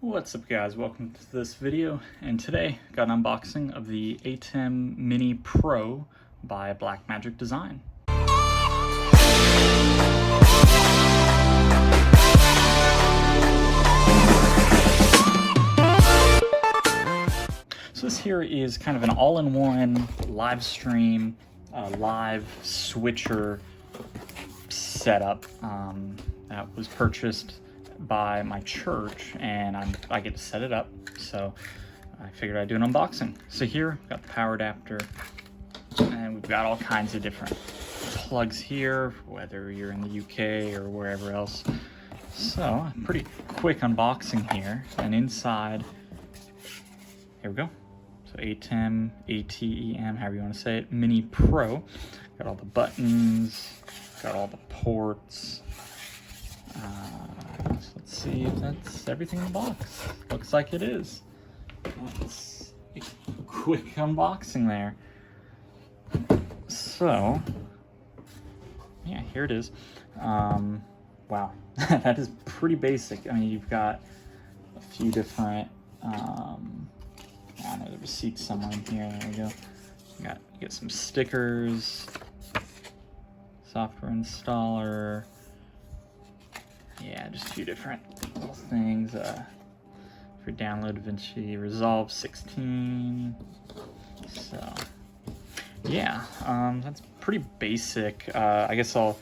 What's up guys, welcome to this video, and today got an unboxing of the ATEM Mini Pro by Blackmagic Design. So this here is kind of an all-in-one live stream, live switcher setup that was purchased by my church, and I get to set it up, so I figured I'd do an unboxing. So here, we've got the power adapter, and we've got all kinds of different plugs here, whether you're in the UK or wherever else. So, pretty quick unboxing here, and inside, here we go. So ATEM, ATEM, however you want to say it, Mini Pro. Got all the buttons, got all the ports. So let's see if that's everything in the box. Looks like it is. That's a quick unboxing there. So, yeah, here it is. Wow, that is pretty basic. I mean, you've got a few different, I don't know, the receipt somewhere in here. There we go. You get some stickers, software installer. Yeah, just a few different little things. For download DaVinci Resolve 16. So, yeah, that's pretty basic. I guess I'll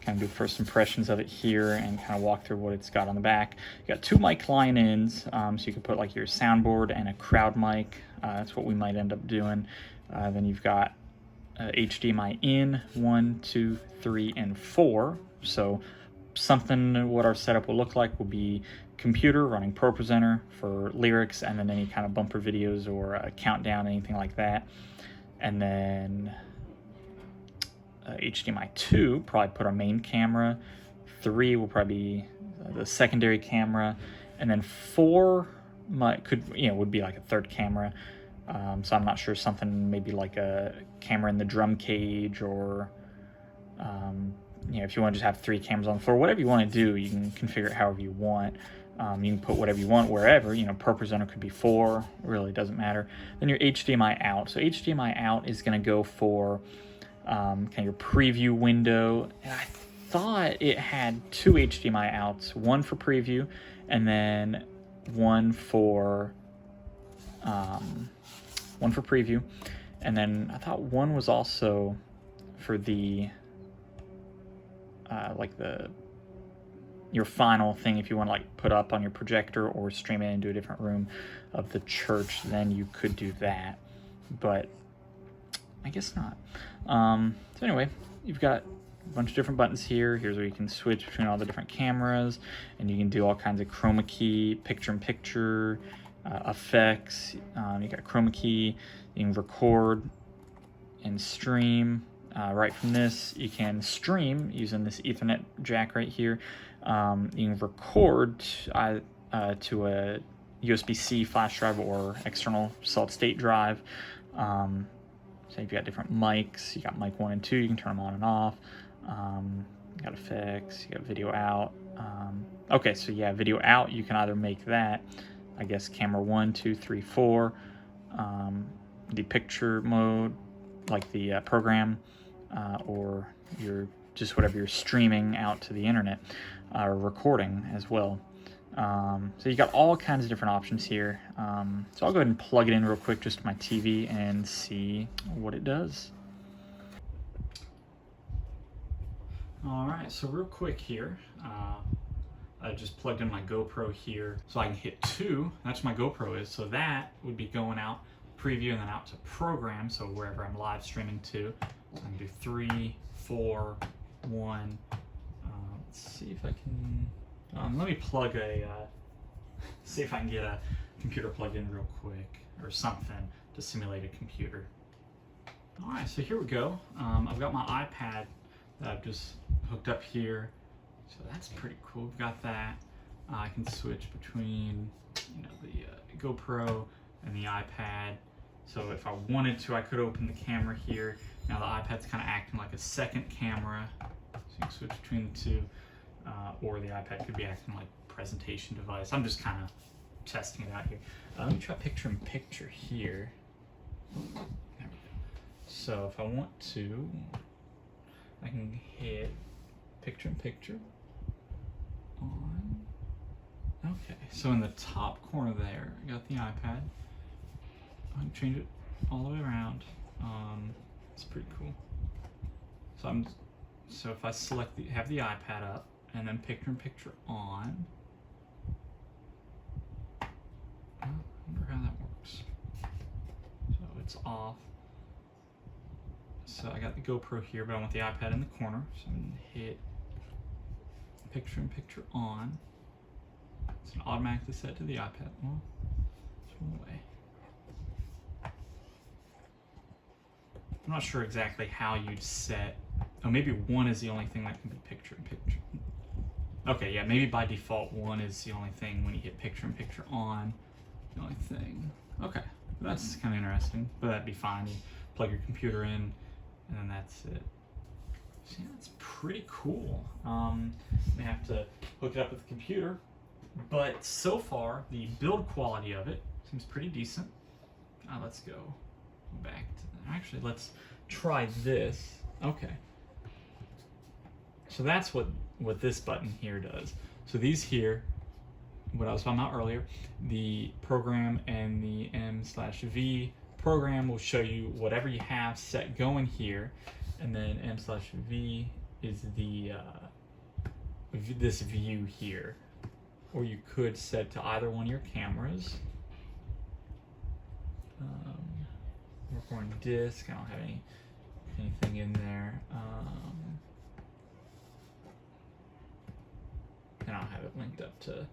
kind of do first impressions of it here and kind of walk through what it's got on the back. You got two mic line ins, so you can put like your soundboard and a crowd mic. That's what we might end up doing. Then you've got HDMI in 1, 2, 3, and 4. So something what our setup will look like will be computer running ProPresenter for lyrics, and then any kind of bumper videos or a countdown, anything like that. And then HDMI 2, probably put our main camera. 3 will probably be the secondary camera, and then 4 would be like a third camera. So I'm not sure, something maybe like a camera in the drum cage, or if you want to just have 3 cameras on the floor, whatever you want to do, you can configure it however you want. You can put whatever you want wherever. ProPresenter could be 4, it really doesn't matter. Then your HDMI out. So HDMI out is going to go for kind of your preview window. And I thought it had 2 HDMI outs, one for preview, and then one for preview. And then I thought one was also for the your final thing, if you want to like put up on your projector or stream it into a different room of the church, then you could do that, but I guess not. So anyway, you've got a bunch of different buttons here. Here's where you can switch between all the different cameras, and you can do all kinds of chroma key, picture-in-picture, effects. You got chroma key, you can record and stream. Right from this, you can stream using this Ethernet jack right here. You can record to a USB-C flash drive or external solid-state drive. So you've got different mics. You got mic 1 and 2. You can turn them on and off. You got effects. You got video out. Okay, so yeah, video out. You can either make that, I guess, camera 1, 2, 3, 4. The picture mode, like the program. Or just whatever you're streaming out to the internet, or recording as well. So you got all kinds of different options here. So I'll go ahead and plug it in real quick just to my TV and see what it does. All right, so real quick here, I just plugged in my GoPro here, so I can hit 2. That's where my GoPro is. So that would be going out preview and then out to program. So wherever I'm live streaming to. So I can do 3, 4, 1. Let's see if I can. Let me plug see if I can get a computer plugged in real quick or something to simulate a computer. All right, so here we go. I've got my iPad that I've just hooked up here. So that's pretty cool. We've got that. I can switch between the GoPro and the iPad. So if I wanted to, I could open the camera here. Now the iPad's kind of acting like a second camera, so you can switch between the two, or the iPad could be acting like a presentation device. I'm just kind of testing it out here. Let me try picture in picture here. There we go. So if I want to, I can hit picture in picture on. Okay, so in the top corner there, I got the iPad. I can change it all the way around. It's pretty cool. So if I select have the iPad up and then picture in picture on. I wonder how that works. So it's off. So I got the GoPro here, but I want the iPad in the corner. So I'm gonna hit picture in picture on. It's automatically set to the iPad. Well, it's one way. I'm not sure exactly how you'd set. Oh, maybe one is the only thing that can be picture in picture. Okay, yeah, maybe by default one is the only thing when you hit picture in picture on. The only thing. Okay, that's kind of interesting, but that'd be fine. You plug your computer in, and then that's it. So yeah, that's pretty cool. May have to hook it up with the computer, but so far the build quality of it seems pretty decent. Let's go back to actually let's try this. Okay. So that's what this button here does. So these here, what I was talking about earlier, the program and the M/V program will show you whatever you have set going here, and then M/V is the this view here, or you could set to either one of your cameras. Recording disk. I don't have anything in there. And I don't have it linked up to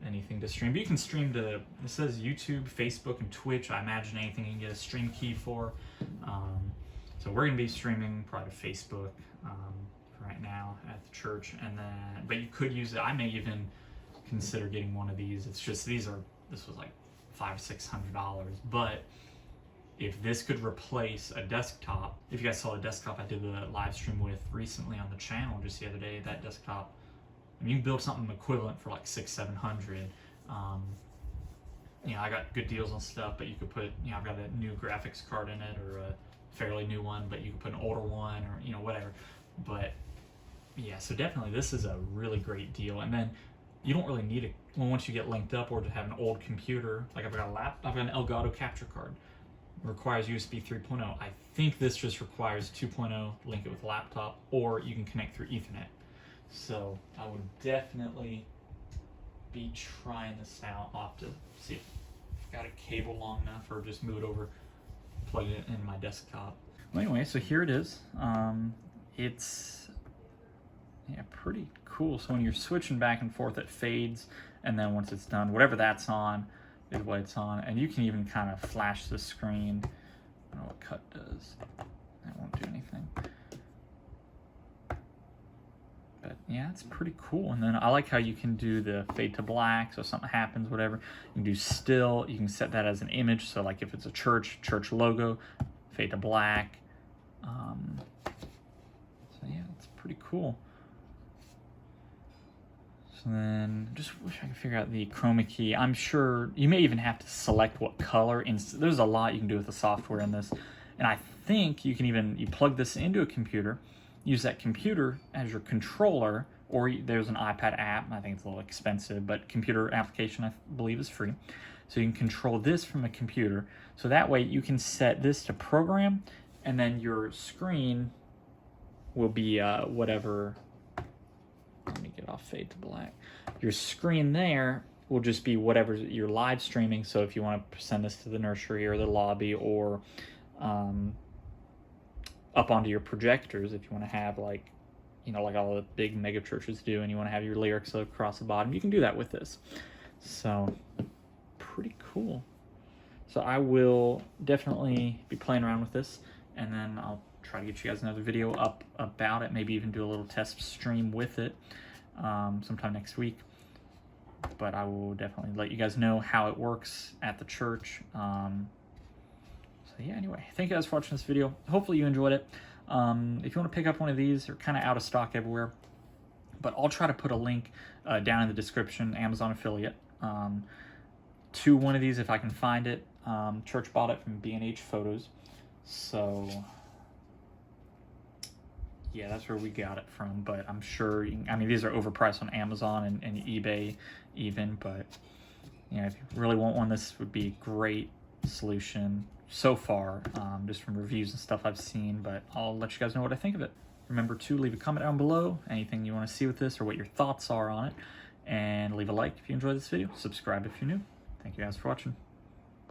anything to stream. But you can stream to, it says YouTube, Facebook, and Twitch. I imagine anything you can get a stream key for. So we're going to be streaming probably to Facebook right now at the church. And then, but you could use it. I may even consider getting one of these. It's just this was like $500-600. But if this could replace a desktop, if you guys saw the desktop I did the live stream with recently on the channel just the other day, that desktop, I mean, you can build something equivalent for like $600-700. You know, I got good deals on stuff, but you could put, you know, I've got a new graphics card in it, or a fairly new one, but you could put an older one, or, you know, whatever. But yeah, so definitely this is a really great deal. And then you don't really need well, once you get linked up, or to have an old computer, like I've got an Elgato capture card. It requires USB 3.0. I think this just requires 2.0, link it with a laptop, or you can connect through Ethernet. So I would definitely be trying this out. I'll have to see if I've got a cable long enough, or just move it over, plug it in my desktop. Well, anyway, so here it is. It's pretty cool. So when you're switching back and forth, it fades, and then once it's done, whatever that's on is what it's on. And you can even kind of flash the screen. I don't know what cut does. That won't do anything. But yeah, it's pretty cool. And then I like how you can do the fade to black, so if something happens, whatever. You can do still, you can set that as an image, so like if it's a church logo, fade to black. So yeah, it's pretty cool. So then, just wish I could figure out the chroma key. I'm sure you may even have to select what color. There's a lot you can do with the software in this. And I think you can even, you plug this into a computer, use that computer as your controller, or there's an iPad app. I think it's a little expensive, but computer application I believe is free. So you can control this from a computer. So that way you can set this to program, and then your screen will be whatever. Let me get off fade to black. Your screen there will just be whatever you're live streaming. So if you want to send this to the nursery or the lobby, or up onto your projectors, if you want to have like, you know, like all the big mega churches do, and you want to have your lyrics across the bottom, you can do that with this. So pretty cool. So I will definitely be playing around with this, and then I'll try to get you guys another video up about it, maybe even do a little test stream with it sometime next week. But I will definitely let you guys know how it works at the church. So yeah, anyway, thank you guys for watching this video. Hopefully you enjoyed it. If you want to pick up one of these, they're kind of out of stock everywhere, but I'll try to put a link down in the description, Amazon affiliate. to one of these if I can find it. Church bought it from B&H Photos. So yeah, that's where we got it from. But I'm sure, I mean, these are overpriced on Amazon and eBay even. But you know, if you really want one, this would be a great solution so far, just from reviews and stuff I've seen. But I'll let you guys know what I think of it. Remember to leave a comment down below, anything you want to see with this or what your thoughts are on it. And leave a like if you enjoyed this video. Subscribe if you're new. Thank you guys for watching.